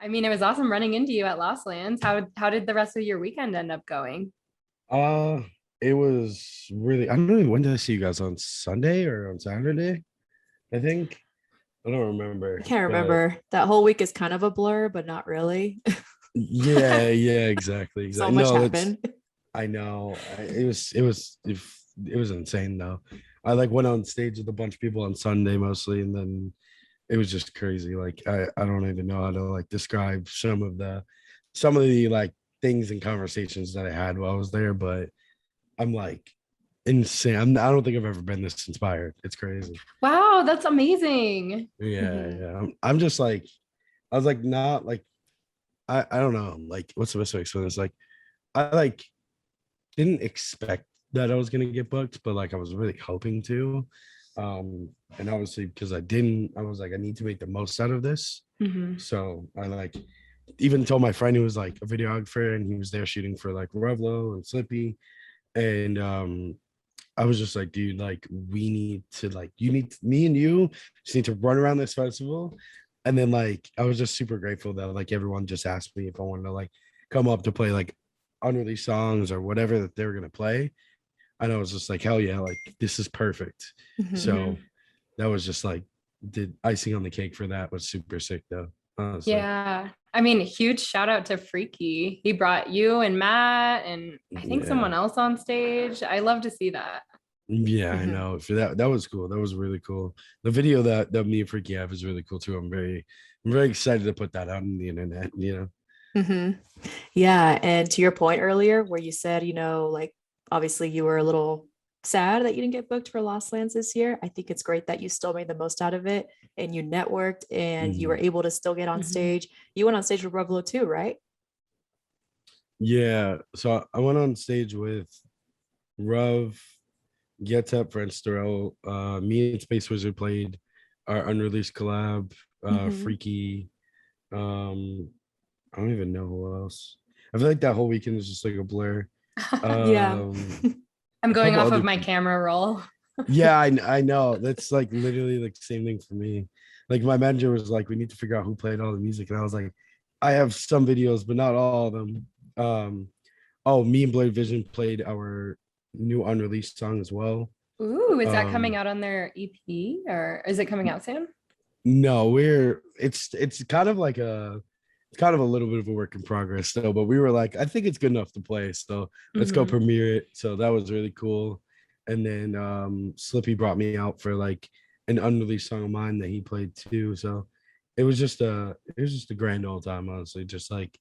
I mean, it was awesome running into you at Lost Lands. How did the rest of your weekend end up going? Uh, it was really, I don't know, when did I see you guys? On Sunday or on Saturday? I think. I don't I remember, can't but remember. That whole week is kind of a blur, but not really. yeah, exactly, So exactly. much No, it's happened. I know. It was insane though. I like went on stage with a bunch of people on Sunday mostly, and then it was just crazy. Like I don't even know how to like describe some of the like things and conversations that I had while I was there, but I'm like insane. I don't think I've ever been this inspired. It's crazy. Wow, that's amazing. Yeah, Mhm. yeah. I'm just like I was like not like I don't know like what's the best way to explain this? Like I like didn't expect that I was gonna get booked, but like I was really hoping to. And obviously because I didn't, I was like, I need to make the most out of this. Mhm. So I like even told my friend who was like a videographer and he was there shooting for like Revlo and Slippy. And I was just like, dude, like we need to like you need me and you just need to run around this festival. And then like I was just super grateful that like everyone just asked me if I wanted to like come up to play like unreleased songs or whatever that they were gonna play. And I was just like, hell yeah, like this is perfect. Mhm. So Mhm. that was just like the icing on the cake for that was super sick though, honestly. Yeah. I mean, huge shout out to Freaky. He brought you and Matt and I think Yeah. someone else on stage. I love to see that. Yeah, I Mhm. know. For that was cool. That was really cool. The video that me and Freaky have is really cool too. I'm very excited to put that out on the internet. Mhm. Yeah, and to your point earlier, where you said, like obviously you were a little sad that you didn't get booked for Lost Lands this year. I think it's great that you still made the most out of it and you networked and you were Mhm. able to still get on Mhm. stage. You went on stage with Revlo too, right? Yeah. So I went on stage with Rev, Get Up, French Throw, me and Space Wizard played our unreleased collab, Mhm. Freaky. Um, I don't even know who else. I feel like that whole weekend was just like a blur. Yeah. Um, I'm a going couple off other of my camera roll. Yeah, I know. That's like literally like the same thing for me. Like my manager was like, we need to figure out who played all the music. And I was like, I have some videos, but not all of them. Um, oh, me and Blade Vision played our new unreleased song as well. Ooh, is that coming Um, out on their EP or is it coming out soon? no, it's kind of like it's kind of a little bit of a work in progress still, but we were like, I think it's good enough to play. So let's go Mhm. premiere it. So that was really cool. And then Slippy brought me out for like an unreleased song of mine that he played too. So it was just a grand old time, honestly. Just like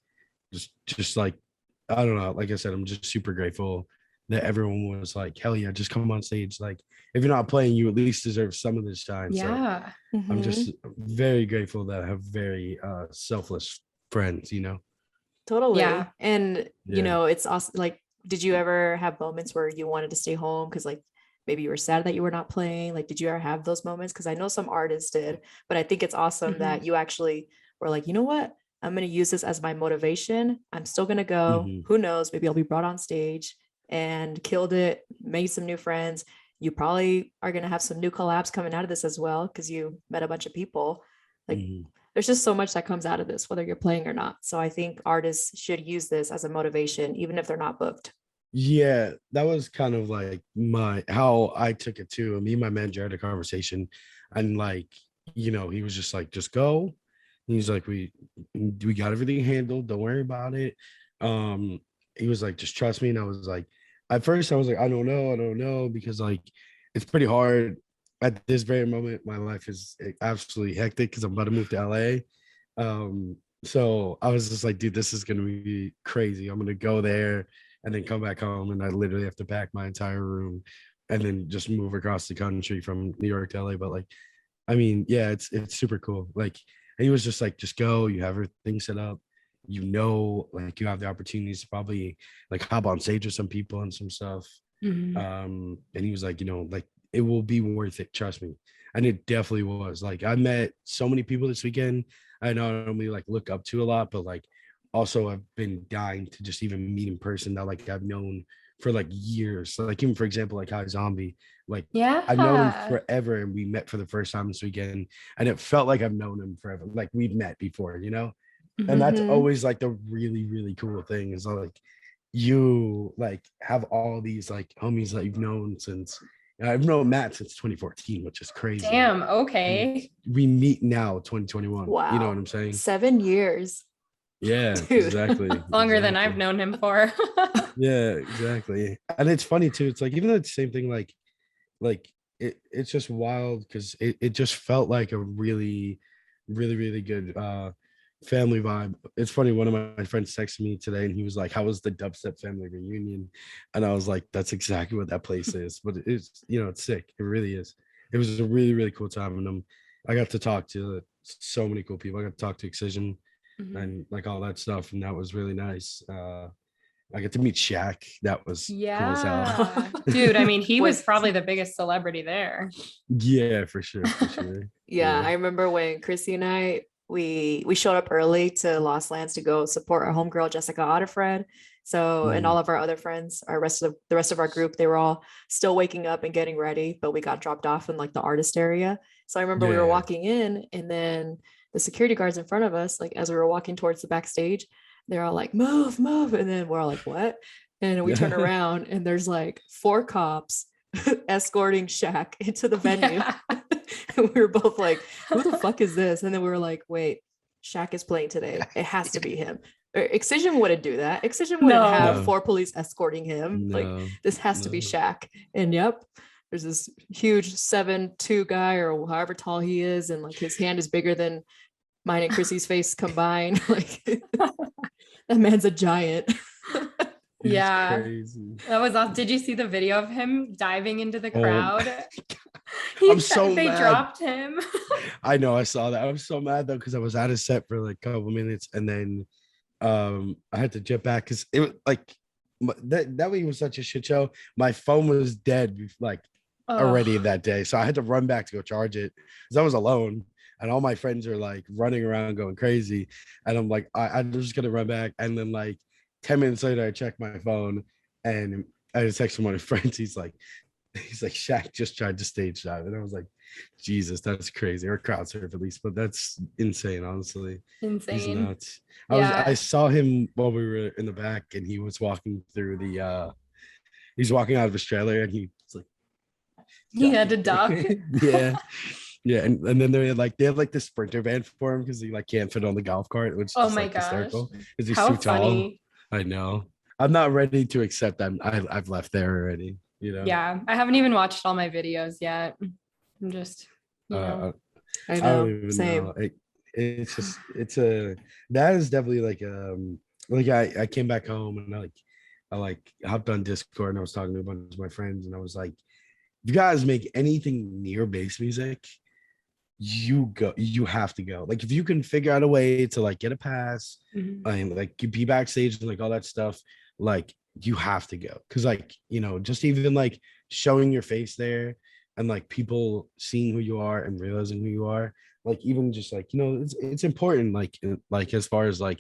I don't know. Like I said, I'm just super grateful that everyone was like, hell yeah, just come on stage. Like if you're not playing, you at least deserve some of this shine. So Yeah. I'm just Mhm. very grateful that I have very selfless friends. Yeah. Totally. And Yeah. it's awesome. Like, did you ever have moments where you wanted to stay home because like maybe you were sad that you were not playing? Like, did you ever have those moments? Because I know some artists did, but I think it's awesome that Mhm. you actually were like, you know what? I'm going to use this as my motivation. I'm still going to go. Mhm. Who knows? Maybe I'll be brought on stage and killed it, made some new friends. You probably are going to have some new collabs coming out of this as well because you met a bunch of people. Like, Mhm. there's just so much that comes out of this, whether you're playing or not. So I think artists should use this as a motivation, even if they're not booked. Yeah, that was kind of like my how I took it too. Me and my manager had a conversation, and like he was just like, just go. He's like, we got everything handled. Don't worry about it. Um, he was like, just trust me. And I was like, at first I was like, I don't know, because like it's pretty hard at this very moment. My life is absolutely hectic because I'm about to move to LA. So I was just like, dude, this is gonna be crazy. I'm gonna go there and then come back home, and I literally have to pack my entire room and then just move across the country from New York to LA. But like, I mean, yeah, it's super cool. Like he was just like, just go, you have everything set up. like you have the opportunities to probably like hop on stage with some people and some stuff. Mhm. And he was like, like it will be worth it, trust me. And it definitely was. Like I met so many people this weekend I not only like look up to a lot, but like also I've been dying to just even meet in person that like I've known for like years. So, like even for example, like High Zombie, like I've known him Yeah. forever and we met for the first time this weekend and it felt like I've known him forever. Like we've met before, and Mhm. that's Mhm. always like the really really cool thing is like you like have all these like homies that you've known since I've known Matt since 2014, which is crazy, Damn. and Okay. we meet now 2021, you know what Wow. I'm saying? 7 years. Yeah, Dude. exactly, Longer than I've exactly. known him for. Yeah, exactly. And it's funny too, it's like even though it's the same thing, like it's just wild because it just felt like a really really really good family vibe. It's funny, one of my friends texted me today and he was like, how was the dubstep family reunion? And I was like, that's exactly what that place is. But it's it's sick, it really is. It was a really really cool time, and I got to talk to so many cool people. I got to talk to Excision Mhm. and like all that stuff, and that was really nice. I got to meet Shaq. That was cool as hell. Yeah. Dude, I mean, he was Was probably the biggest celebrity there. Yeah, for sure, for sure. Yeah, Yeah. I remember when Chrissy and I we showed up early to Lost Lands to go support our homegirl Jessica Otterfred. So and all Mhm. of our other friends, the rest of our group, they were all still waking up and getting ready, but we got dropped off in like the artist area. So I remember we were Yeah. walking in, and then the security guards in front of us, like as we were walking towards the backstage, they're all like, move, move. And then we're all like, what? And we turn Yeah. around and there's like 4 cops escorting Shaq into the venue. Yeah. And we were both like, who the fuck is this? And then we were like, wait, Shaq is playing today. It has to be him. Excision wouldn't do that. Excision wouldn't have No. No, 4 police escorting him. Like, no, this has to be no. Shaq. And yep, there's this huge 7'2" guy or however tall he is. And like his hand is bigger than mine and Chrissy's face combined. Like, that man's a giant. It's Yeah. crazy. That was awesome. Did you see the video of him diving into the Oh, crowd? I'm so They mad. dropped him. I know, I saw that. I was so mad though because I was out of set for like a couple minutes, and then I had to jet back because it was like that week was such a shit show. My phone was dead like already Oh, that day, so I had to run back to go charge it because I was alone. And all my friends are like running around going crazy. And I'm like, I'm just gonna run back. And then like 10 minutes later, I check my phone and I just text one of my friends. He's like, Shaq just tried to stage dive. And I was like, Jesus, that's crazy. Or crowd surf at least, but that's insane, honestly. He's insane. nuts. I Yeah. saw him while we were in the back and he was walking through he's walking out of his trailer and he's like He had to ducking. duck. Yeah. Yeah. And then they had like this sprinter van for him because he like can't fit on the golf cart, which is Oh just my like gosh. hysterical because he's How too tall. funny. I know. I'm not ready to accept that I've left there already. Yeah. I haven't even watched all my videos yet. I'm just, Uh I I don't know. even know. Same. It's just that is definitely like I came back home and I hopped on Discord and I was talking to a bunch of my friends and I was like, if you guys make anything near bass music, you have to go. Like if you can figure out a way to like get a pass Mhm. and like you be backstage and like all that stuff, like you have to go. Cause like, just even like showing your face there and like people seeing who you are and realizing who you are, like even just like, it's important, like as far as like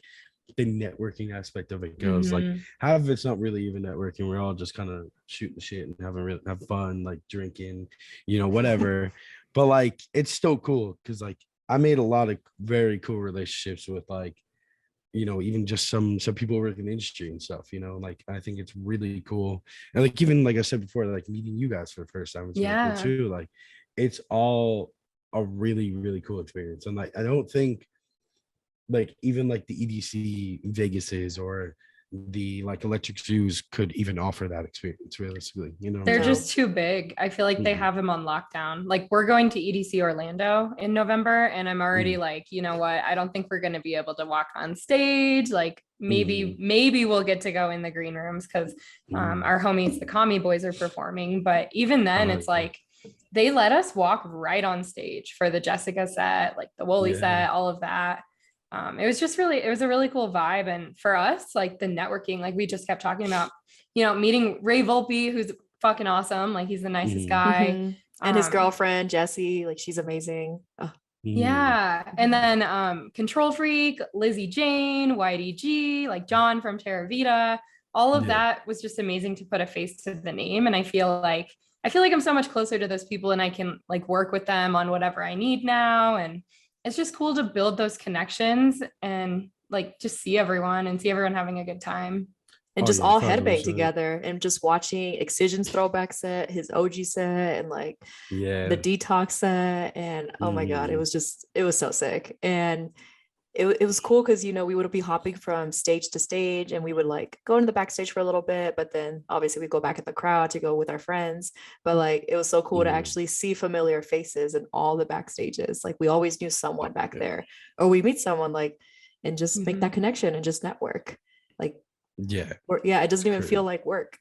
the networking aspect of it goes. Like Mhm. half of it's not really even networking. We're all just kind of shooting the shit and have fun, like drinking, whatever. But like it's still cool because like I made a lot of very cool relationships with like even just some people who work in the industry and stuff. Like I think it's really cool. And like even like I said before, like meeting you guys for the first time, it's really cool Yeah. too. Like it's all a really really cool experience. And like I don't think like even like the EDC Vegases or the like Electric Zoos could even offer that experience realistically. You know what I'm They're saying? No. just too big. I feel like they Mhm, have him on lockdown. Like we're going to EDC Orlando in November, and I'm already mhm, like, you know what? I don't think we're going to be able to walk on stage. Like maybe, mhm, maybe we'll get to go in the green rooms because mhm. our homies, the Commie Boys, are performing. But even then, Oh it's like they let us walk right on stage for the Jessica set, like the Wooly yeah, set, all of that. It was just really, it was a really cool vibe. And for us, like the networking, like we just kept talking about, meeting Ray Volpe, who's fucking awesome. Like he's the nicest Mhm. guy. And his girlfriend, Jessie, like she's amazing. Oh, Yeah. And then Control Freak, Lizzie Jane, YDG, like John from Terra Vita, all of Yeah. that was just amazing to put a face to the name. And I feel like I'm so much closer to those people and I can like work with them on whatever I need now. And it's just cool to build those connections and like just see everyone having a good time. and Oh just yeah, all headbang 1000%. together and just watching Excision's throwback set, his OG set, and like Yeah. the Detox set. And oh my God, Mhm. it was so sick. And it was cool because we would be hopping from stage to stage and we would like go into the backstage for a little bit, but then obviously we go back at the crowd to go with our friends. But like it was so cool to Mhm. actually see familiar faces in all the backstages. Like we always knew someone back Yeah. there, or we meet someone like and just make that Mhm. connection and just network. Like Yeah. yeah, it doesn't even True. feel like work.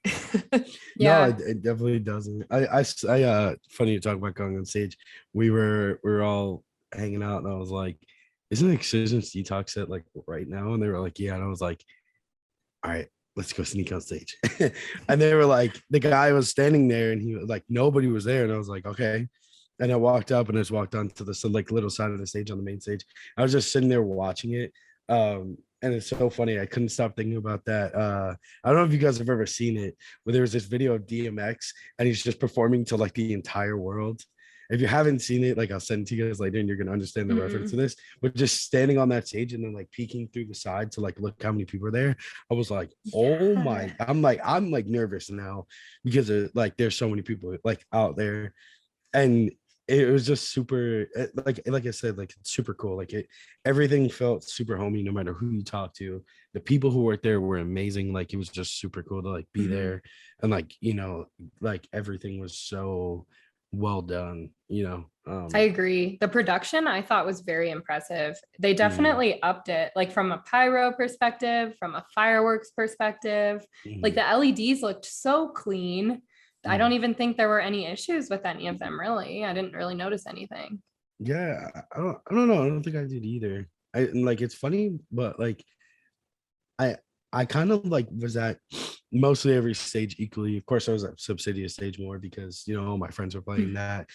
No, Yeah. it definitely doesn't. Funny you talk about going on stage. We were all hanging out, and I was like, "Isn't Excision's Detox set like right now?" And they were like, "Yeah." And I was like, "All right, let's go sneak on stage." And they were like, the guy was standing there, and he was like, nobody was there, and I was like, "Okay." And I walked up and I just walked onto the like little side of the stage on the main stage. I was just sitting there watching it. And it's so funny. I couldn't stop thinking about that. I don't know if you guys have ever seen it, but there was this video of DMX and he's just performing to like the entire world. If you haven't seen it, like I'll send it to you guys later and you're gonna understand the reference to this. But just standing on that stage and then like peeking through the side to like look how many people are there. I was like, oh my, Yeah. I'm like nervous now because of, like there's so many people like out there. And it was just super like I said, like it's super cool. Like everything felt super homey no matter who you talk to. The people who worked there were amazing. Like it was just super cool to like be Mhm. there. And like like everything was so well done. I agree. The production I thought was very impressive. They Mhm, definitely upped it, like from a pyro perspective, from a fireworks perspective. Like mhm, the LEDs looked so clean. I don't mhm. even think there were any issues with any of them, really. I didn't really notice anything. Yeah, I don't know. I don't think I did either. And like it's funny, but like I I kind of like was at mostly every stage equally. Of course, I was at Subsidia stage more because all my friends were playing that.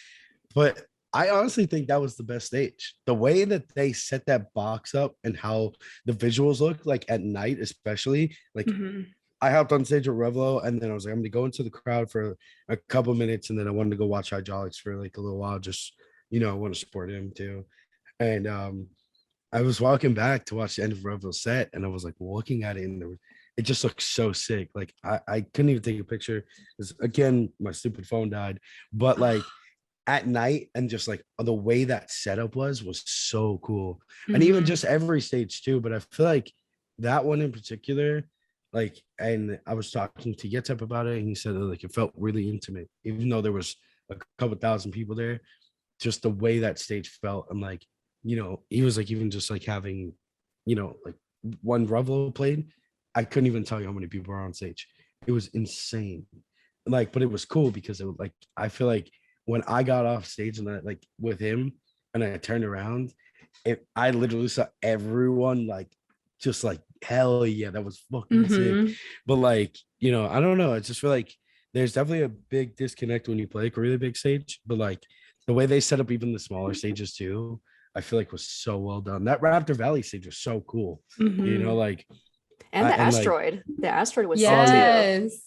But I honestly think that was the best stage. The way that they set that box up and how the visuals look like at night, especially like Mhm. I hopped on stage with Revlo and then I was like, I'm gonna go into the crowd for a couple minutes and then I wanted to go watch Hydraulics for like a little while. Just I want to support him too. And I was walking back to watch the end of Revlo's set, and I was like looking at it, and it just looked so sick. Like I couldn't even take a picture because again, my stupid phone died. But like at night, and just like the way that setup was so cool, and even Mhm. just every stage too. But I feel like that one in particular, like, and I was talking to Yetep about it, and he said that, like it felt really intimate, even though there was a couple thousand people there. Just the way that stage felt, and like he was like even just like having like one Revel played, I couldn't even tell you how many people were on stage. It was insane. Like, but it was cool because it was like I feel like when I got off stage and I like with him and I turned around, I literally saw everyone like just like hell yeah, that was fucking sick. Mhm. But like I don't know, I just feel like there's definitely a big disconnect when you play like a really big stage, but like the way they set up even the smaller stages too, I feel like was so well done. That Raptor Valley stage was so cool. Mhm. Like And the and like asteroid was sick oh yeah, too. Yes.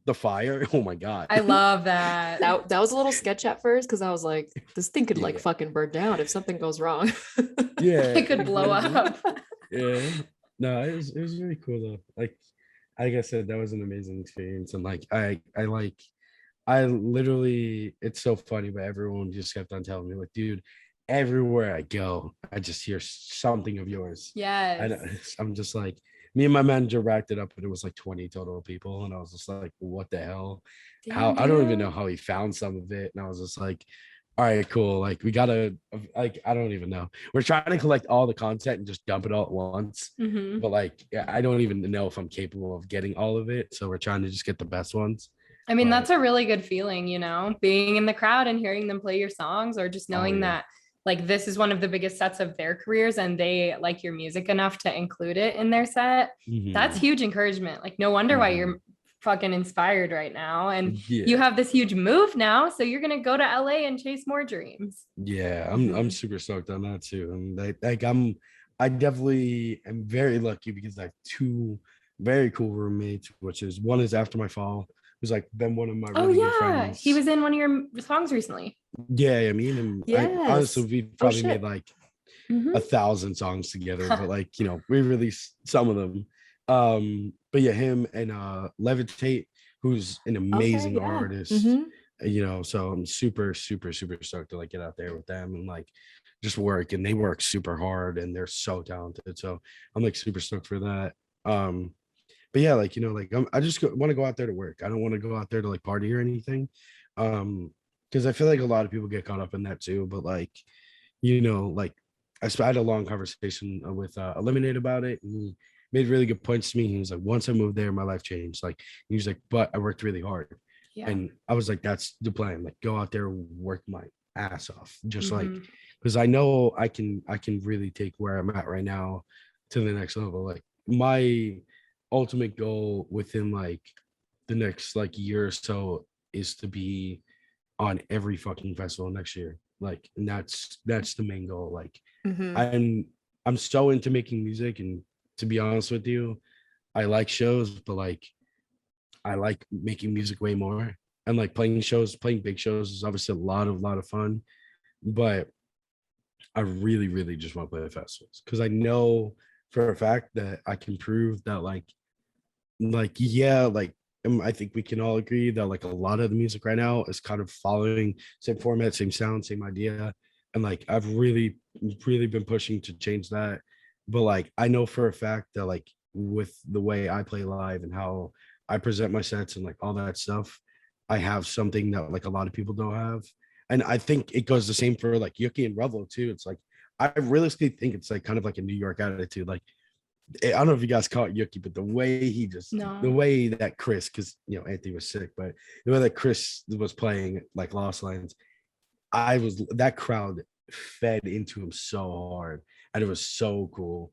the fire. Oh my god. I love that. That was a little sketch at first because I was like, this thing could like Yeah. fucking burn down if something goes wrong. Yeah, It could blow exactly. up. Yeah. No, it was really cool though. Like I said, that was an amazing experience. And like I literally, it's so funny, but everyone just kept on telling me, like, dude, everywhere I go, I just hear something of yours. Yes. I'm just like, me and my manager racked it up, and it was like 20 total people. And I was just like, what the hell? How Damn, I don't even know dude. how he found some of it. And I was just like, all right, cool. Like, we gotta, like, I don't even know. We're trying to collect all the content and just dump it all at once. Mhm. But like, yeah, I don't even know if I'm capable of getting all of it. So we're trying to just get the best ones. I mean, But that's a really good feeling, being in the crowd and hearing them play your songs, or just oh knowing yeah. that like this is one of the biggest sets of their careers and they like your music enough to include it in their set, that's huge encouragement. Like no wonder why you're fucking inspired right now. And you have this huge move now. So you're gonna go to LA and chase more dreams. Yeah, I'm super stoked on that too. And I definitely am very lucky because I have two very cool roommates, which is one is After My Fall, who's like been one of my really good friends. He was in one of your songs recently. Yeah, I mean, and honestly, we've probably made like 1,000 songs together, but like, you know, we released some of them. But yeah, him and Levitate, who's an amazing artist. You know, so I'm super stoked to like get out there with them and like just work, and they work super hard and they're so talented. So I'm like super stoked for that. But yeah, like, you know, like I just want to go out there to work. I don't want to go out there to like party or anything. Because I feel like a lot of people get caught up in that too. But like, you know, like I had a long conversation with Eliminate about it, and he made really good points to me. He was like, once I moved there, my life changed. Like he was like, but I worked really hard. And I was like, that's the plan. Like go out there, work my ass off. Just like, because I know I can really take where I'm at right now to the next level. Like my ultimate goal within like the next like year or so is to be on every fucking festival next year. Like, and that's the main goal. Like I'm so into making music, and to be honest with you, I like shows, but like I like making music way more. And like playing big shows is obviously a lot of fun, but I really just want to play the festivals because I know for a fact that I can prove that like yeah, like I think we can all agree that like a lot of the music right now is kind of following same format, same sound, same idea. And like I've really been pushing to change that. But like I know for a fact that like with the way I play live and how I present my sets and like all that stuff, I have something that like a lot of people don't have. And I think it goes the same for like Yuki and Revel too. It's like I realistically think it's like kind of like a New York attitude. Like I don't know if you guys caught Yuki, but the way he just the way that Chris, because you know Anthony was sick, but the way that Chris was playing like Lost Lands, that crowd fed into him so hard, and it was so cool.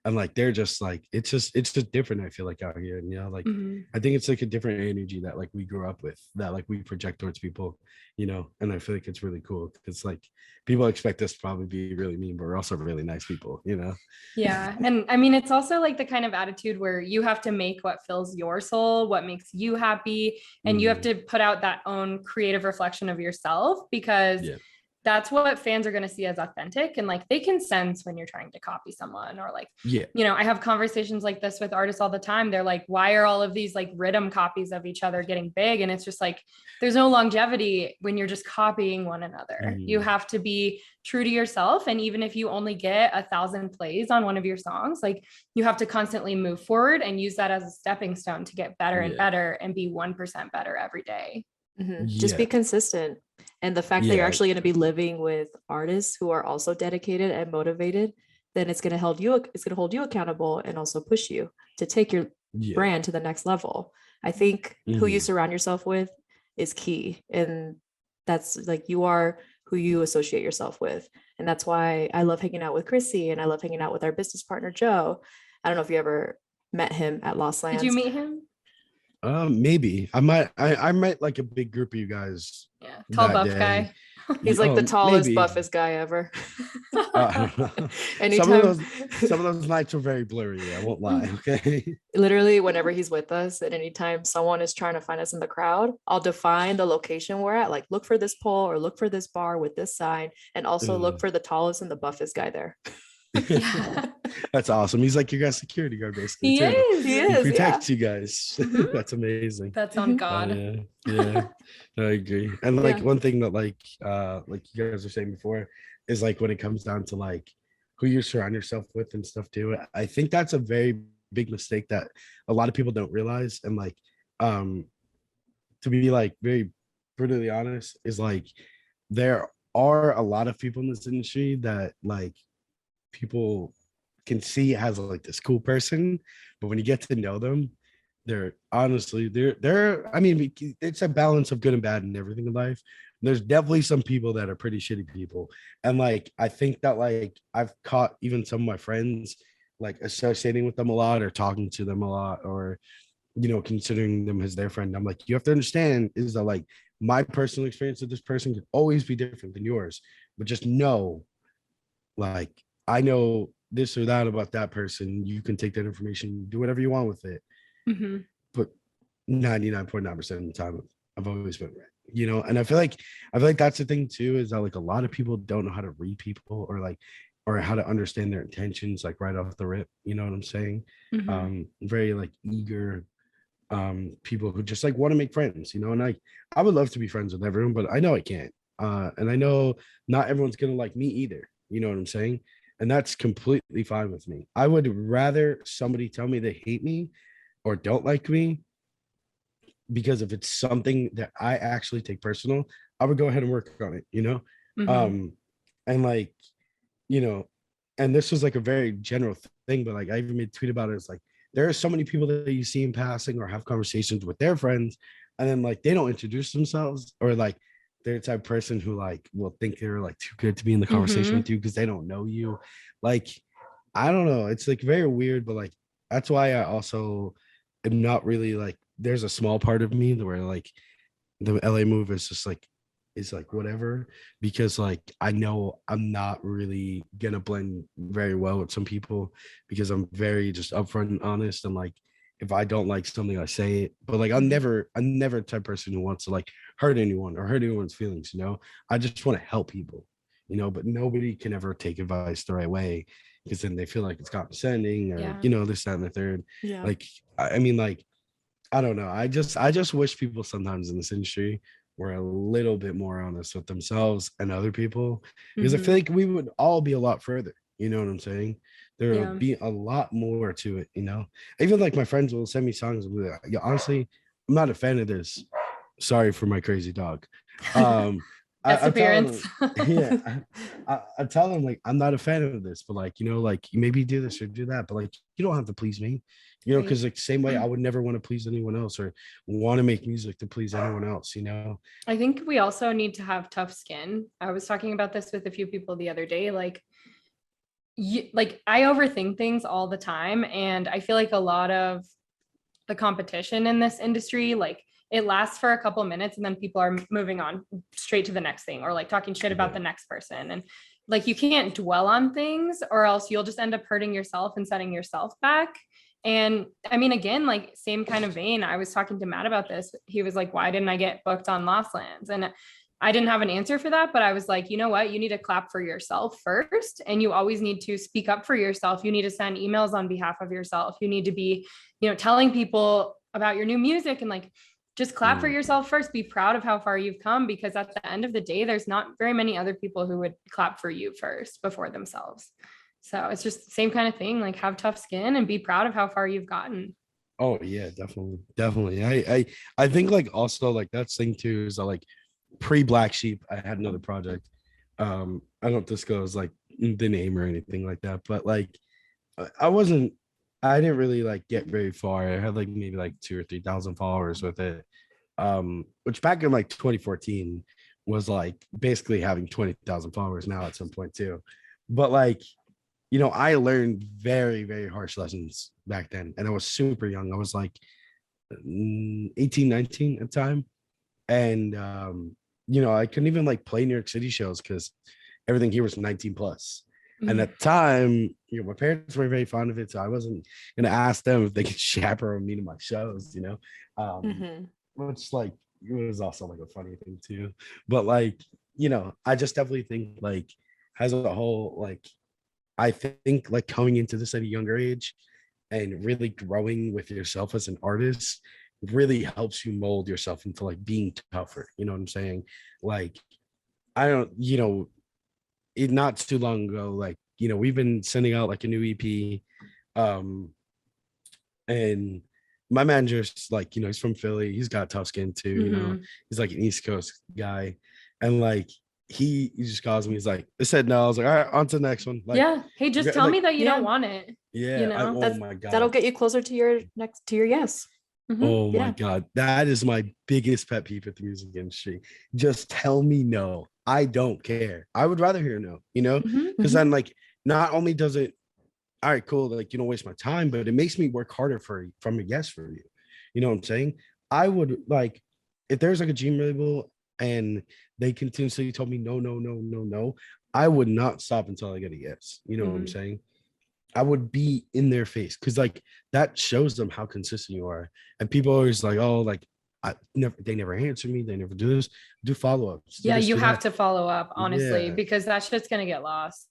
And like they're just like it's just different. I feel like out here, and you know, like I think it's like a different energy that like we grew up with, that like we project towards people, you know. And I feel like it's really cool because like people expect us to probably be really mean, but we're also really nice people, you know. Yeah, and I mean it's also like the kind of attitude where you have to make what fills your soul, what makes you happy, and you have to put out that own creative reflection of yourself, because that's what fans are going to see as authentic. And like they can sense when you're trying to copy someone, or like, you know, I have conversations like this with artists all the time. They're like, why are all of these like rhythm copies of each other getting big? And it's just like, there's no longevity when you're just copying one another. You have to be true to yourself. And even if you only get 1,000 plays on one of your songs, like you have to constantly move forward and use that as a stepping stone to get better and better and be 1% better every day. Just be consistent. And the fact that you're actually going to be living with artists who are also dedicated and motivated, then it's going to hold you accountable and also push you to take your brand to the next level. I think who you surround yourself with is key. And that's like, you are who you associate yourself with. And that's why I love hanging out with Chrissy, and I love hanging out with our business partner, Joe. I don't know if you ever met him at Lost Lands. Did you meet him? Maybe I met like a big group of you guys. Yeah, tall buff guy. He's like the tallest, buffest guy ever. Anytime, some of those nights were very blurry. I won't lie. Okay. Literally, whenever he's with us, at any time someone is trying to find us in the crowd, I'll define the location we're at. Like, look for this pole or look for this bar with this sign, and also look for the tallest and the buffest guy there. That's awesome. He's like your guys' security guard, basically. He is. He protects you guys. That's amazing. That's on God. Yeah, I agree. And like one thing that like you guys were saying before is like when it comes down to like who you surround yourself with and stuff too. I think that's a very big mistake that a lot of people don't realize. And like to be like very brutally honest, is like there are a lot of people in this industry that like people can see as like this cool person, but when you get to know them, they're honestly I mean, it's a balance of good and bad and everything in life, there's definitely some people that are pretty shitty people. And like I think that like I've caught even some of my friends like associating with them a lot or talking to them a lot or considering them as their friend. I'm like, you have to understand is that like my personal experience with this person could always be different than yours, but just know, like, I know this or that about that person. You can take that information, do whatever you want with it. Mm-hmm. But 99.9% of the time, I've always been right. And I feel like that's the thing too, is that like a lot of people don't know how to read people or how to understand their intentions, like right off the rip. You know what I'm saying? Mm-hmm. Very like eager people who just like want to make friends, and I would love to be friends with everyone, but I know I can't. And I know not everyone's gonna like me either. You know what I'm saying? And that's completely fine with me. I would rather somebody tell me they hate me or don't like me, because if it's something that I actually take personal, I would go ahead and work on it. Mm-hmm. And like, you know, and this was like a very general thing, but like I even made a tweet about it. It's like there are so many people that you see in passing or have conversations with their friends, and then like they don't introduce themselves, or like they're the type of person who like will think they're like too good to be in the conversation Mm-hmm. with you because they don't know you. Like, I don't know. It's like very weird, but like that's why I also am not really like there's a small part of me where like the LA move is like whatever, because like I know I'm not really gonna blend very well with some people because I'm very just upfront and honest, and like if I don't like something I say it, but like I'm never the type of person who wants to like hurt anyone or hurt anyone's feelings. I just want to help people, but nobody can ever take advice the right way because then they feel like it's condescending or Yeah. this, that, and the third. Yeah. Like I mean, like I don't know. I just wish people sometimes in this industry were a little bit more honest with themselves and other people, because I Mm-hmm. feel like we would all be a lot further. You know what I'm saying? There would Yeah. be a lot more to it. Even like my friends will send me songs and be like, yeah, honestly, I'm not a fan of this. Sorry for my crazy dog. Um, Best I tell them, appearance. yeah, I tell them like I'm not a fan of this, but like like you maybe do this or do that, but like you don't have to please me, Right. because like same way I would never want to please anyone else or want to make music to please anyone else. I think we also need to have tough skin. I was talking about this with a few people the other day. Like I overthink things all the time. And I feel like a lot of the competition in this industry, like it lasts for a couple of minutes and then people are moving on straight to the next thing or like talking shit about the next person. And like you can't dwell on things or else you'll just end up hurting yourself and setting yourself back. And I mean, again, like same kind of vein, I was talking to Matt about this. He was like, why didn't I get booked on Lost Lands? And I didn't have an answer for that, but I was like, you know what? You need to clap for yourself first. And you always need to speak up for yourself. You need to send emails on behalf of yourself. You need to be, telling people about your new music and like, just clap for yourself first. Be proud of how far you've come, because at the end of the day, there's not very many other people who would clap for you first before themselves. So it's just the same kind of thing, like have tough skin and be proud of how far you've gotten. Oh yeah, definitely. I think like also like that's thing too is that like pre-Black Sheep, I had another project. I don't disclose like the name or anything like that, but like I didn't really like get very far. I had like maybe like 2 or 3,000 followers with it. Which back in like 2014 was like basically having 20,000 followers now at some point too. But like, I learned very, very harsh lessons back then. And I was super young. I was like 18, 19 at the time. And I couldn't even like play New York City shows because everything here was 19 plus. And at the time, my parents were very fond of it, so I wasn't gonna ask them if they could chaperone me to my shows, which like it was also like a funny thing too. But like, I just definitely think like as a whole, like I think like coming into this at a younger age and really growing with yourself as an artist really helps you mold yourself into like being tougher. You know what I'm saying? Like, I don't, it not too long ago, like, we've been sending out like a new EP. And my manager's like, he's from Philly, he's got tough skin too, he's like an East Coast guy. And like he just calls me, he's like, I said no. I was like, all right, on to the next one. Like, yeah. Hey, just tell like, me that you Yeah. don't want it. yeah, oh That's- my god, That'll get you closer to your yes. Oh my Yeah. God. That is my biggest pet peeve with the music industry. Just tell me no. I don't care. I would rather hear no, because Mhm. then like not only does it, all right, cool, like you don't waste my time, but it makes me work harder from a yes for you. You know what I'm saying? I would like if there's like a gym label and they continuously told me no, no, no, no, no, I would not stop until I get a yes. You know what I'm Mhm. saying? I would be in their face because like that shows them how consistent you are. And people are always like, oh, like they never answer me, they never do this. Do follow-ups, do Yeah, this, you do have that. to follow up, honestly, Yeah, because that shit's gonna get lost.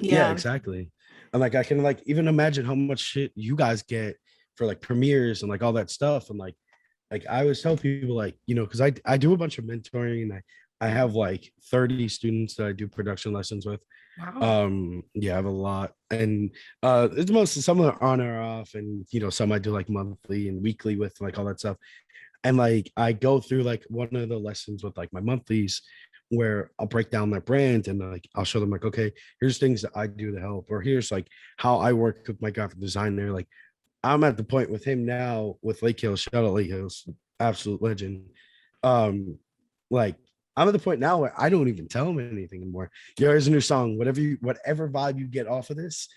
yeah, Yeah. exactly. And like I can like even imagine how much shit you guys get for like premieres and like all that stuff. And like I always tell people like, because I do a bunch of mentoring and I have like 30 students that I do production lessons with. Wow. Yeah, I have a lot. And it's mostly some of them are on or off, and some I do like monthly and weekly with like all that stuff. And like I go through like one of the lessons with like my monthlies where I'll break down their brand and like I'll show them like, okay, here's things that I do to help, or here's like how I work with my graphic designer. Like I'm at the point with him now with Lake Hills, shout out Lake Hills, absolute legend. Um, like I'm at the point now where I don't even tell him anything anymore. Yo, here's a new song. Whatever vibe you get off of this,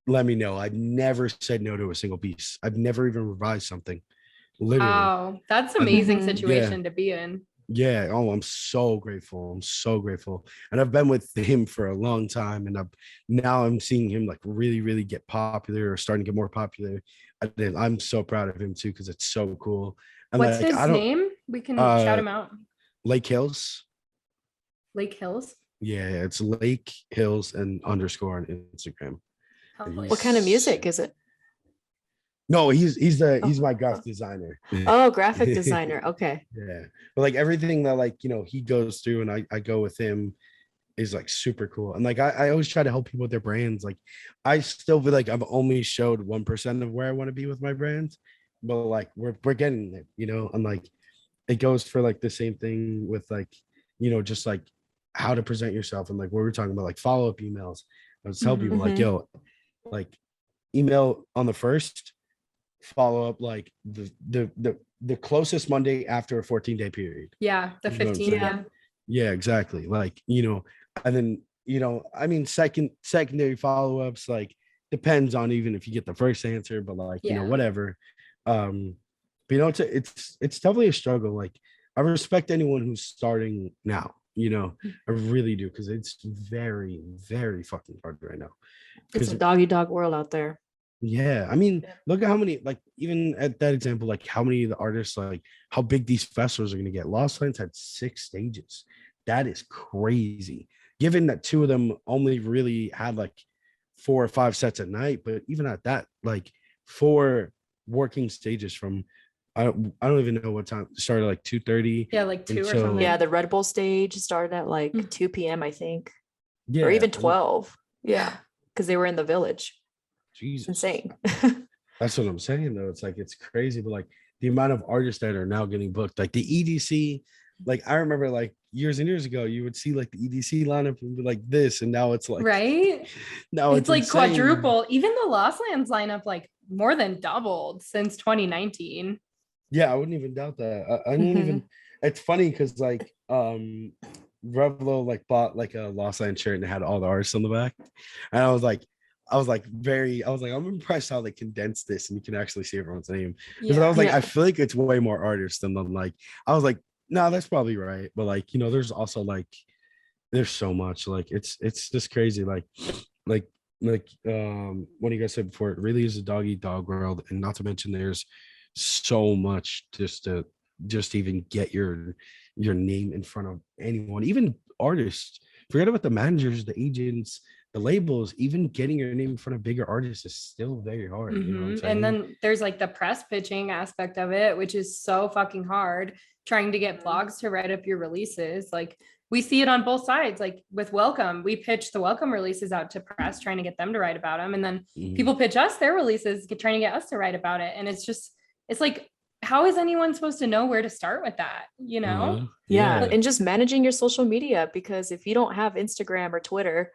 let me know. I've never said no to a single piece. I've never even revised something. Literally. Wow, that's an And amazing Mhm. yeah, situation to be in. yeah. Oh, I'm so grateful. I'm so grateful. And I've been with him for a long time. And now I'm seeing him like really, really get popular or starting to get more popular. And I'm so proud of him too, because it's so cool. And What's like I his don't name? We can shout uh him out. Lake Hills. Lake Hills. Yeah, it's Lake Hills and underscore on Instagram. Hell And What yeah. kind of he's music is it? no, he's Oh, my oh, graphic designer. oh, graphic designer. Okay. Yeah. But like everything that like, he goes through and I go with him is like super cool. And like I always try to help people with their brands. Like I still feel like I've only showed 1% of where I want to be with my brand. But like we're getting there, and like it goes for like the same thing with like, just like how to present yourself and like what we're talking about, like follow-up emails. I would tell people Mhm. like, Mhm. yo, like email on the first, follow up like the closest Monday after a 14-day period. Yeah, the You know what I'm 15th. saying? Yeah. Yeah. Yeah, exactly. Like, and then, I mean, secondary follow-ups, like depends on even if you get the first answer, but like, Yeah. whatever. But it's definitely a struggle. Like I respect anyone who's starting now, I really do, because it's very, very fucking hard right now. It's a Because doggy dog world out there. yeah, I mean, Yeah. look at how many, like, even at that example, like how many of the artists, like how big these festivals are going to get. Lost Lands had 6 stages. That is crazy. Given that 2 of them only really had like 4 or 5 sets at night, but even at that, like 4 working stages from, I don't even know what time it started, like 2:30 Yeah, like 2 or until Yeah, something. the Red Bull stage started at like Mm. 2 p.m., I think, or yeah, even and 12. Yeah, because they were in the village. It's Jesus. insane. That's what I'm saying though. It's like it's crazy, but like the amount of artists that are now getting booked, like the EDC, like I remember like years and years ago, you would see like the EDC lineup and be like this, and now it's like Right? now It's it's like insane. quadruple. Even the Lost Lands lineup, like more than doubled since 2019. Yeah, I wouldn't even doubt that. I don't even. Mhm. It's funny because like Revlo like bought like a Lost Land shirt and it had all the artists on the back, and I'm impressed how they condensed this and you can actually see everyone's name, because I Yeah. was like, I Yeah. feel like it's way more artists than them. Like I was like, no, that's probably right, but like there's also like there's so much, like it's just crazy, like what you guys said before, it really is a dog eat dog world, and not to mention there's so much just even get your name in front of anyone, even artists. Forget about the managers, the agents, the labels. Even getting your name in front of bigger artists is still very hard. You know what I'm And saying? then there's like the press pitching aspect of it, which is so fucking hard, trying to get blogs to write up your releases. Like we see it on both sides. Like with Welcome, we pitch the Welcome releases out to press, trying to get them to write about them. And then Mhm. people pitch us their releases, trying to get us to write about it. And it's like, how is anyone supposed to know where to start with that? Yeah. Yeah. And just managing your social media, because if you don't have Instagram or Twitter,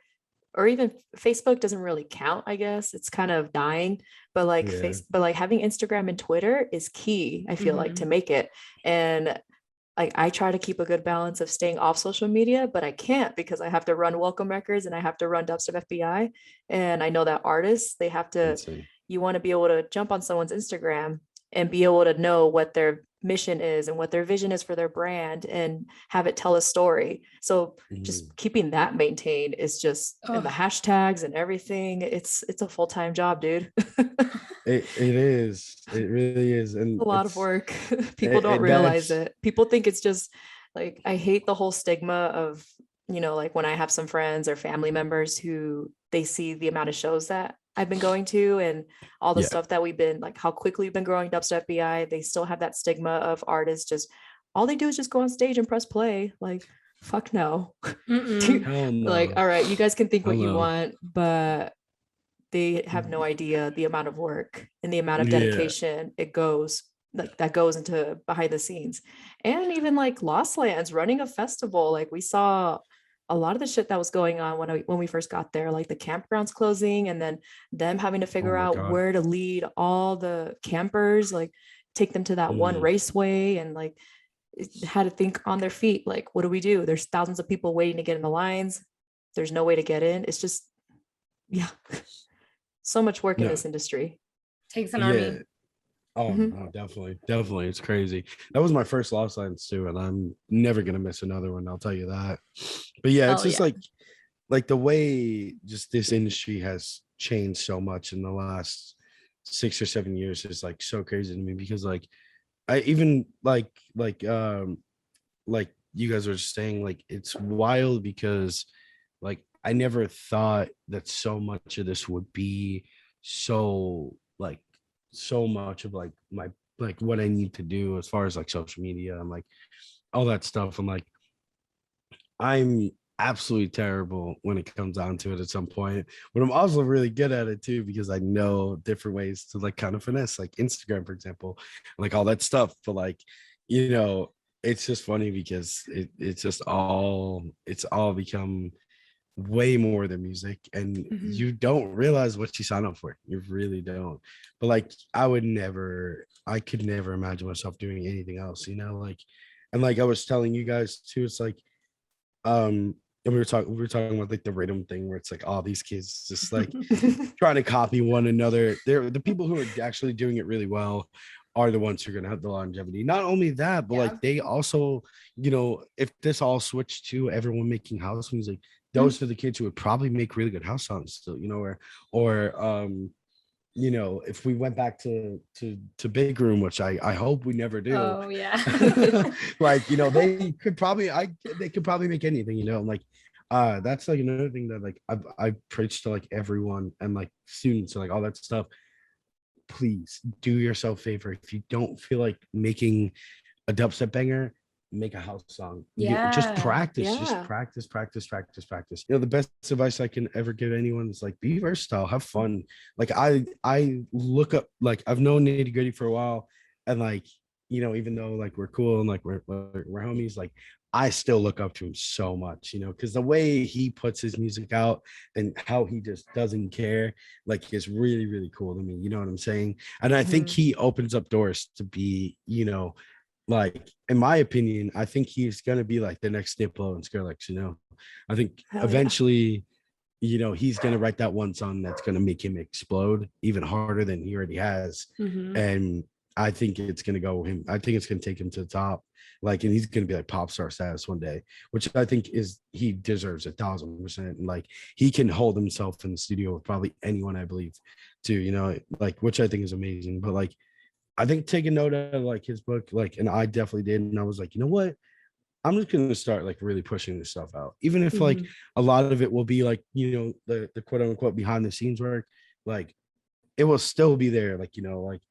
or even Facebook doesn't really count, I guess. It's kind of dying, but like Yeah. but like having Instagram and Twitter is key, I feel like, to Mhm. make it. And like I try to keep a good balance of staying off social media, but I can't because I have to run Welcome Records and I have to run Dubstep FBI. And I know that artists, they have to, Insane. you want to be able to jump on someone's Instagram and be able to know what their mission is and what their vision is for their brand and have it tell a story. So Mhm. just keeping that maintained is just, and the Oh, hashtags and everything. It's a full-time job, dude. It is. It really is. And A lot of work. People don't it realize that's it. People think it's just like, I hate the whole stigma of, like when I have some friends or family members who they see the amount of shows that I've been going to and all the yeah. stuff that we've been, like how quickly we've been growing Dubstep BI, they still have that stigma of artists just, all they do is just go on stage and press play. Like, fuck no. mm-mm. Hell Like, no. all right, you guys can think what you Hello. want, but they have no idea the amount of work and the amount of Yeah. dedication it goes, like that goes into behind the scenes. And even like Lost Lands running a festival, like we saw a lot of the shit that was going on when we first got there, like the campgrounds closing and then them having to Oh figure my out God. where to lead all the campers, like take them to that one Mhm. raceway, and like had to think on their feet, like what do we do? There's thousands of people waiting to get in the lines, there's no way to get in. It's just, yeah, so much work in No. this industry. Takes an Yeah. army. Oh Mhm. no, definitely. Definitely. It's crazy. That was my first Lost Lines too, and I'm never gonna miss another one, I'll tell you that. But yeah, it's Hell just yeah. like the way just this industry has changed so much in the last 6 or 7 years is like so crazy to me because like I even like you guys were just saying, like it's wild because like I never thought that so much of this would be so like so much of like my like what I need to do as far as like social media and like all that stuff. I'm like I'm absolutely terrible when it comes down to it at some point, but I'm also really good at it too because I know different ways to like kind of finesse, like Instagram, for example, like all that stuff. But like, you know, it's just funny because it's all become way more than music, and Mhm. you don't realize what you sign up for. You really don't. But like, I could never imagine myself doing anything else, like, and like I was telling you guys too, it's like and we were talking about like the rhythm thing where it's like all these kids just like trying to copy one another. They're the people who are actually doing it really well are the ones who are going to have the longevity. Not only that, but like Yeah. they also, if this all switched to everyone making house music, Mm. those are the kids who would probably make really good house songs still, or if we went back to big room, which I hope we never do. Oh yeah. Like, they could probably make anything, and like that's like another thing that like I preach to like everyone and like students and like all that stuff. Please do yourself a favor. If you don't feel like making a dubstep banger, make a house song. You just Yeah. practice, just Yeah. practice, practice, practice, practice. The best advice I can ever give anyone is like be versatile, have fun. Like I look up, like I've known Nitty Gritty for a while, and like even though like we're cool and like we're homies, like I still look up to him so much, because the way he puts his music out and how he just doesn't care, like is really, really cool to me. You know what I'm saying? And I think Mhm. he opens up doors to be, like in my opinion, I think he's gonna be like the next Diplo and Skrillex. I think Hell yeah. eventually, he's gonna write that one song that's gonna make him explode even harder than he already has. Mhm. And I think it's gonna go him. I think it's gonna take him to the top. Like, and he's gonna be like pop star status one day, which I think he deserves 1,000%. And like he can hold himself in the studio with probably anyone, I believe, too. Like which I think is amazing. But like I think taking note of like his book, like, and I definitely did. And I was like, you know what? I'm just gonna start like really pushing this stuff out. Even if like Mhm. a lot of it will be like, the quote unquote behind the scenes work, like it will still be there. Like, like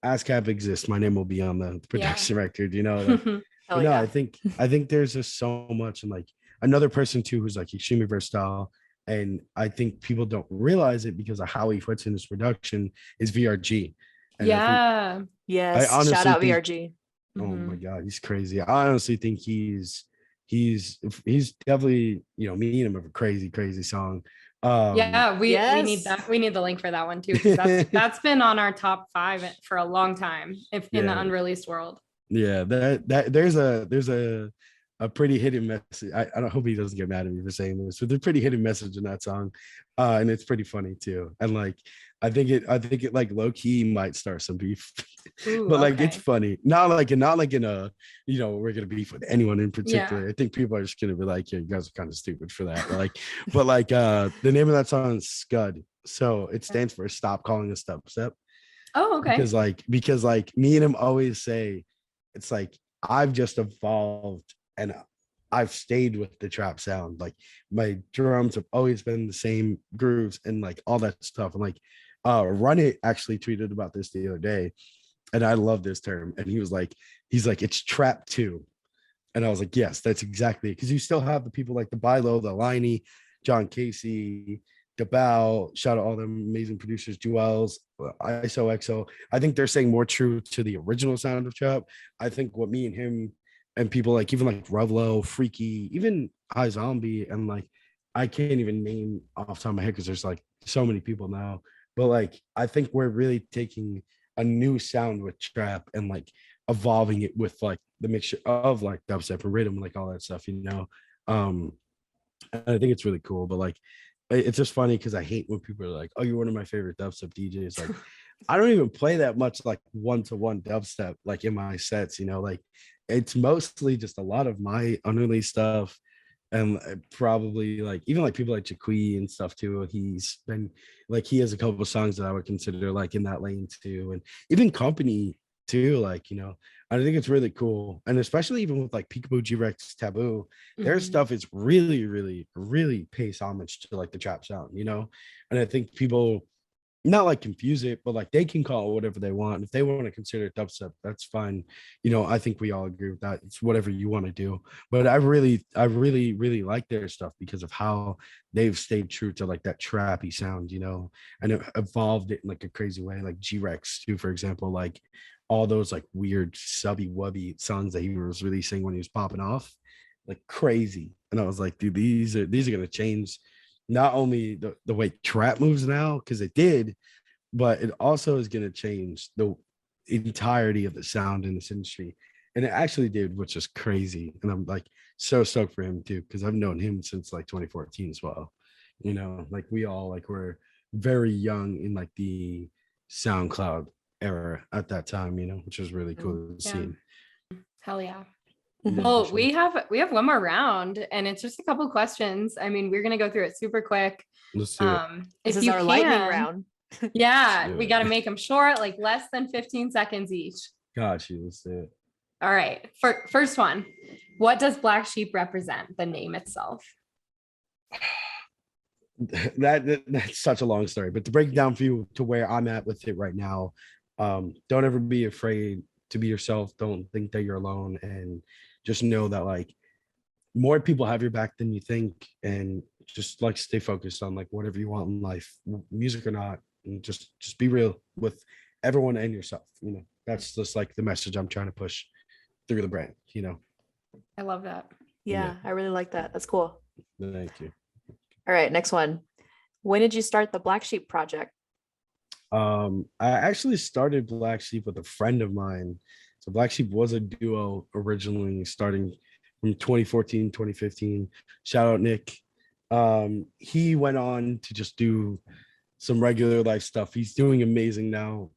ASCAP exists, my name will be on the Yeah. production record, like, but Hell no, yeah. I think there's just so much. And like another person too who's like extremely versatile. And I think people don't realize it because of how he puts in his production is VRG. And Yeah. I Yes. Shout honestly out think, VRG. oh my Mhm. God, he's crazy. I honestly think he's definitely, me and him have a crazy, crazy song. Yeah, we need Yes. that. We need the link for that one too, because that's been on our top 5 for a long time if in the Yeah. unreleased world. Yeah, that there's a pretty hidden message. I don't hope he doesn't get mad at me for saying this, but there's a pretty hidden message in that song. And it's pretty funny too. And like I think it like low key might start some beef. Ooh, But like it's okay. funny. Not like in a, you know, we're gonna beef with anyone in Yeah. particular. I think people are just gonna be like, yeah, you guys are kind of stupid for that. But like the name of that song is Scud. So it stands for Stop Calling Us Dubstep. Oh, okay. Because me and him always say it's like I've just evolved and I've stayed with the trap sound. Like my drums have always been the same grooves and like all that stuff. And like Run It actually tweeted about this the other day, and I love this term. And he's like, it's trap two. And I was like, yes, that's exactly it. Because you still have the people like the Bilo, the Liney, John Casey, DeBow, shout out all them amazing producers, Jewels, ISO. I think they're saying more true to the original sound of trap. I think what me and him and people like even like Revlo, Freaky, even High Zombie, and like I can't even name off the top of my head because there's like so many people now. But like I think we're really taking a new sound with trap and like evolving it with like the mixture of like dubstep and rhythm and like all that stuff, you know. And I think it's really cool, but like it's just funny because I hate when people are like, oh, you're one of my favorite dubstep DJs. Like I don't even play that much like one-to-one dubstep like in my sets, you know, like it's mostly just a lot of my unreleased stuff. And probably like even like people like Jaqui and stuff too. He's been like he has a couple of songs that I would consider like in that lane too, and even Company too. Like, you know, I think it's really cool, and especially even with like Peekaboo, G-Rex, Taboo, their Mhm. stuff is really, really, really pays homage to like the trap sound, you know. And I think people not like confuse it, but like they can call it whatever they want. If they want to consider it dubstep, that's fine. You know, I think we all agree with that. It's whatever you want to do. But I really like their stuff because of how they've stayed true to like that trappy sound, you know, and it evolved it in like a crazy way. Like G-Rex too, for example, like all those like weird subby wubby songs that he was releasing when he was popping off, like crazy. And I was like, dude, these are gonna change not only the way trap moves now, because it did, but it also is going to change the entirety of the sound in this industry. And it actually did, which is crazy. And I'm like so stoked for him too, because I've known him since like 2014 as well. You know, like we all like were very young in like the SoundCloud era at that time, you know, which was really cool to Yeah. see. Hell yeah. Yeah, for Well, sure. we have one more round and it's just a couple questions. I mean, we're gonna go through it super quick. Let's do it. This If is you our lightning can, round. yeah, do we it. got to make them short, like less than 15 seconds each. Got you. Let's do it. All right. First one. What does Black Sheep represent? The name itself. That's such a long story, but to break it down for you to where I'm at with it right now, don't ever be afraid to be yourself. Don't think that you're alone, and just know that like more people have your back than you think, and just like stay focused on like whatever you want in life, music or not, and just be real with everyone and yourself. You know, that's just like the message I'm trying to push through the brand. You know. I love that. Yeah, I really like that. That's cool. Thank you. All right, next one. When did you start the Black Sheep project? I actually started Black Sheep with a friend of mine. So Black Sheep was a duo originally, starting from 2014, 2015. Shout out Nick. He went on to just do some regular life stuff. He's doing amazing now.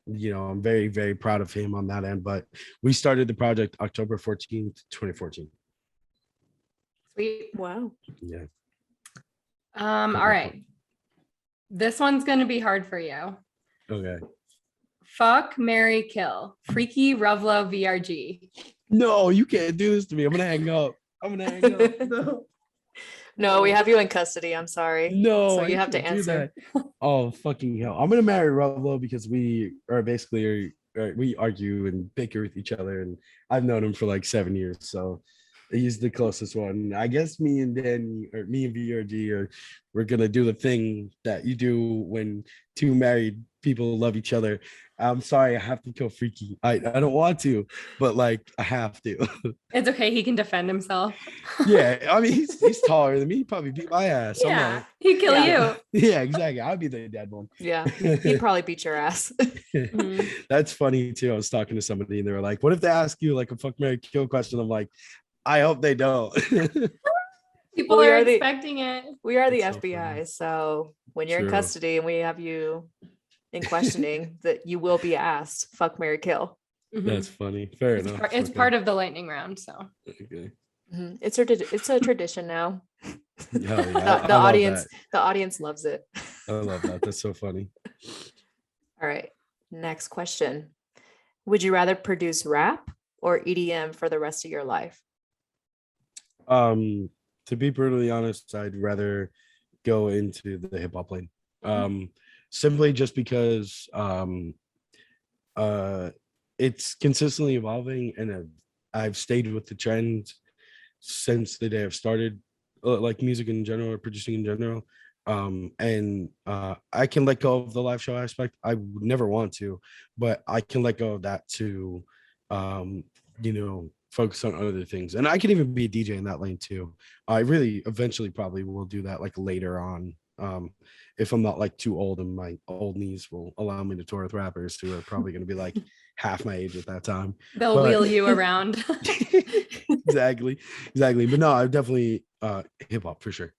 You know, I'm very, very proud of him on that end. But we started the project October 14th, 2014. Sweet. Wow. Yeah. All right. This one's gonna be hard for you. Okay. Fuck, marry, kill. Freaky, Revlo, VRG. No, you can't do this to me. I'm gonna hang up. No. No, we have you in custody. I'm sorry. No, So you I have to can't do answer. that. Oh, fucking hell. I'm gonna marry Revlo because we are basically we argue and bicker with each other, and I've known him for like 7 years, so he's the closest one. I guess me and Danny, or me and VRG, we're gonna do the thing that you do when two married people love each other. I'm sorry, I have to kill Freaky. I don't want to, but like I have to. It's okay. He can defend himself. Yeah, I mean he's taller than me. He'd probably beat my ass. I'm Yeah, like, he'd kill Yeah. you. yeah, exactly. I'd be the dead one. Yeah, he'd probably beat your ass. Mhm. That's funny too. I was talking to somebody and they were like, "What if they ask you like a fuck, marry, kill question?" I'm like, I hope they don't. People Well, we are are the expecting it. we are the That's so FBI, funny. so when you're in True. custody and we have you in questioning, that you will be asked, fuck, marry, kill. Mhm. That's funny. Fair It's, enough. it's Okay. part of the lightning round. So Okay. It's a tradition now. Hell yeah. The I love audience, that. the audience loves it. I love that. That's so funny. All right, next question. Would you rather produce rap or EDM for the rest of your life? To be brutally honest, I'd rather go into the hip hop lane. Simply just because uh it's consistently evolving and I've stayed with the trend since the day I've started like music in general or producing in general. And I can let go of the live show aspect. I would never want to, but I can let go of that to you know, focus on other things. And I can even be a DJ in that lane too. I really eventually probably will do that like later on. If I'm not like too old and my old knees will allow me to tour with rappers who are probably going to be like half my age at that time. they'll But wheel you around. exactly. But no, I definitely hip hop for sure.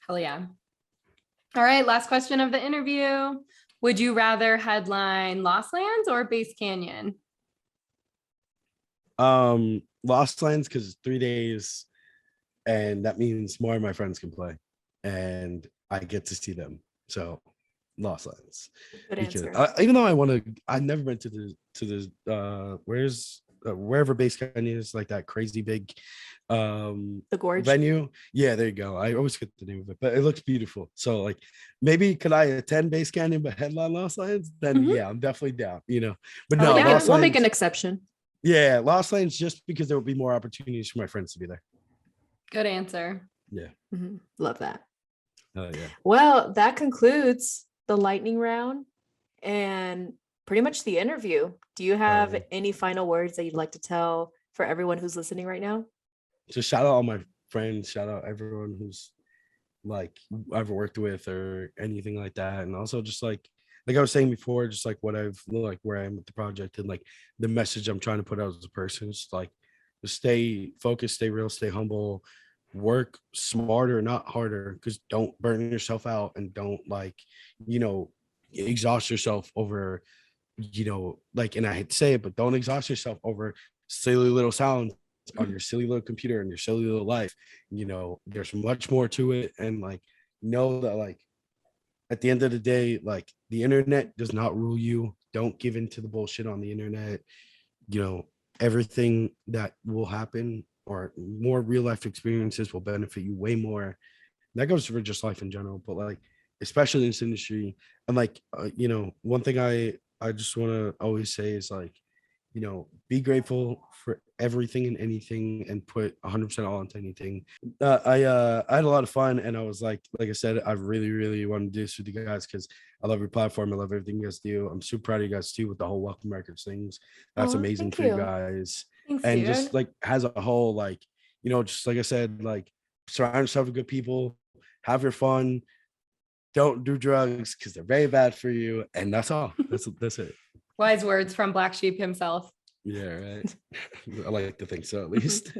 Hell yeah. All right, last question of the interview. Would you rather headline Lost Lands or Base Canyon? Lost Lands because 3 days, and that means more of my friends can play, and I get to see them. So Lost Lands. Good Because answer. even though I never went to the wherever Base Canyon is, like that crazy big The Gorge. venue. Yeah, there you go. I always get the name of it, but it looks beautiful. So like maybe could I attend Base Canyon but headline Lost Lands? Then Mhm. yeah, I'm definitely down, you know. But Oh, no, yeah. Lost We'll make Lands. an exception. Yeah, Lost Lands just because there will be more opportunities for my friends to be there. Good answer. Yeah. Love that. Oh yeah. Well, that concludes the lightning round and pretty much the interview. Do you have any final words that you'd like to tell for everyone who's listening right now? Just shout out all my friends, shout out everyone who's like I've worked with or anything like that. And also just like I was saying before, just like what I've like where I am with the project and like the message I'm trying to put out as a person. It's like just stay focused, stay real, stay humble, work smarter, not harder, because don't burn yourself out and don't like, you know, exhaust yourself over, you know, like, and I hate to say it, but don't exhaust yourself over silly little sounds on your silly little computer and your silly little life. You know, there's much more to it. And like, know that like at the end of the day, like the internet does not rule you. Don't give in to the bullshit on the internet. You know, everything that will happen or more real life experiences will benefit you way more. That goes for just life in general, but like, especially in this industry. And like, you know, one thing I just want to always say is like, you know, be grateful for everything and anything and put 100% all into anything. I had a lot of fun and I was like I said, I really want to do this with you guys because I love your platform. I love everything you guys do. I'm super proud of you guys too with the whole Welcome Records things. That's Aw, amazing thank for you you. guys. Thanks, And dude. just like as a whole, like, you know, just like I said, like surround yourself with good people, have your fun, don't do drugs because they're very bad for you. And that's all. That's it. Wise words from Black Sheep himself. Yeah, right. I like to think so at least.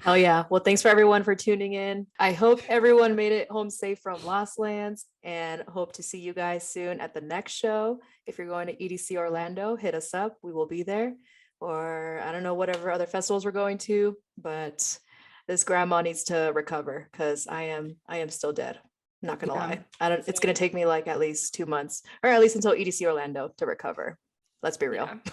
Hell yeah. Well, thanks for everyone for tuning in. I hope everyone made it home safe from Lost Lands and hope to see you guys soon at the next show. If you're going to EDC Orlando, hit us up. We will be there. Or I don't know, whatever other festivals we're going to, but this grandma needs to recover because I am still dead. Not gonna Yeah. lie. It's gonna take me like at least 2 months or at least until EDC Orlando to recover. Let's be real. Yeah.